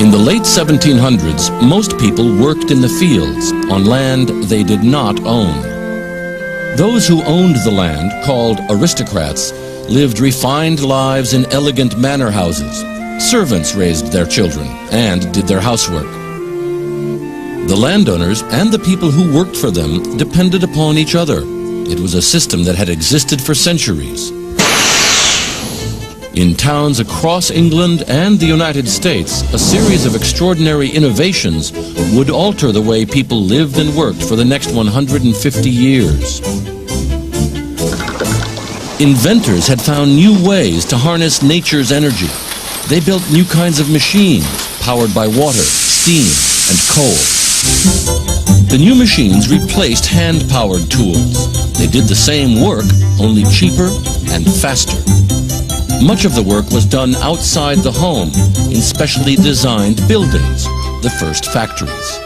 In the late 1700s, most people worked in the fields, on land they did not own. Those who owned the land, called aristocrats, lived refined lives in elegant manor houses. Servants raised their children and did their housework. The landowners and the people who worked for them depended upon each other. It was a system that had existed for centuries. In towns across England and the United States, a series of extraordinary innovations would alter the way people lived and worked for the next 150 years. Inventors had found new ways to harness nature's energy. They built new kinds of machines powered by water, steam, and coal. The new machines replaced hand-powered tools. They did the same work, only cheaper and faster. Much of the work was done outside the home, in specially designed buildings, the first factories.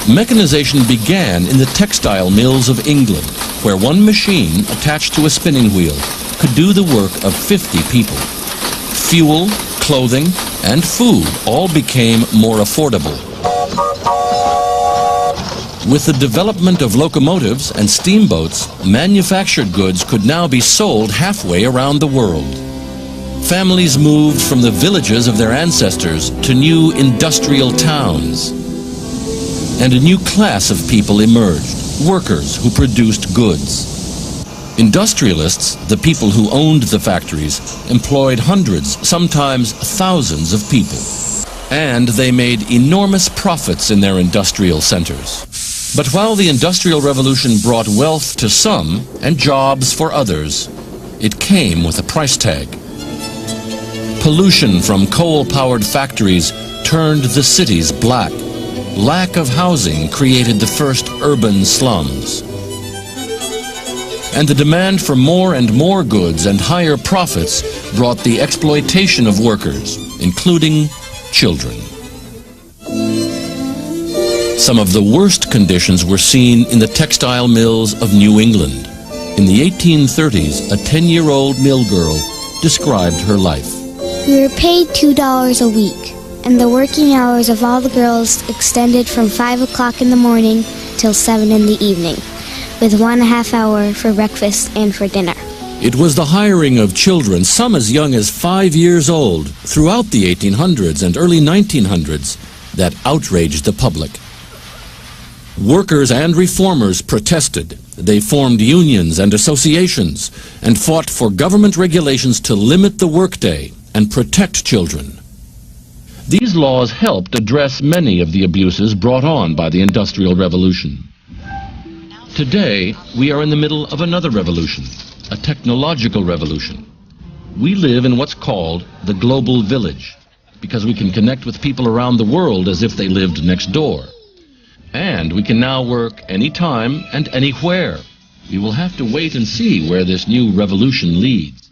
Mechanization began in the textile mills of England, where one machine attached to a spinning wheel could do the work of 50 people. Fuel, clothing, and food all became more affordable. With the development of locomotives and steamboats, manufactured goods could now be sold halfway around the world. Families moved from the villages of their ancestors to new industrial towns. And a new class of people emerged, workers who produced goods. Industrialists, the people who owned the factories, employed hundreds, sometimes thousands of people. And they made enormous profits in their industrial centers. But while the Industrial Revolution brought wealth to some and jobs for others, it came with a price tag. Pollution from coal-powered factories turned the cities black. Lack of housing created the first urban slums. And the demand for more and more goods and higher profits brought the exploitation of workers, including children. Some of the worst conditions were seen in the textile mills of New England. In the 1830s, a 10-year-old mill girl described her life. We were paid $2 a week, and the working hours of all the girls extended from 5 o'clock in the morning till 7 in the evening, with 1.5 hour for breakfast and for dinner. It was the hiring of children, some as young as 5 years old, throughout the 1800s and early 1900s, that outraged the public. Workers and reformers protested. They formed unions and associations and fought for government regulations to limit the workday and protect children. These laws helped address many of the abuses brought on by the Industrial Revolution. Today, we are in the middle of another revolution, a technological revolution. We live in what's called the global village, because we can connect with people around the world as if they lived next door. And we can now work anytime and anywhere. We will have to wait and see where this new revolution leads.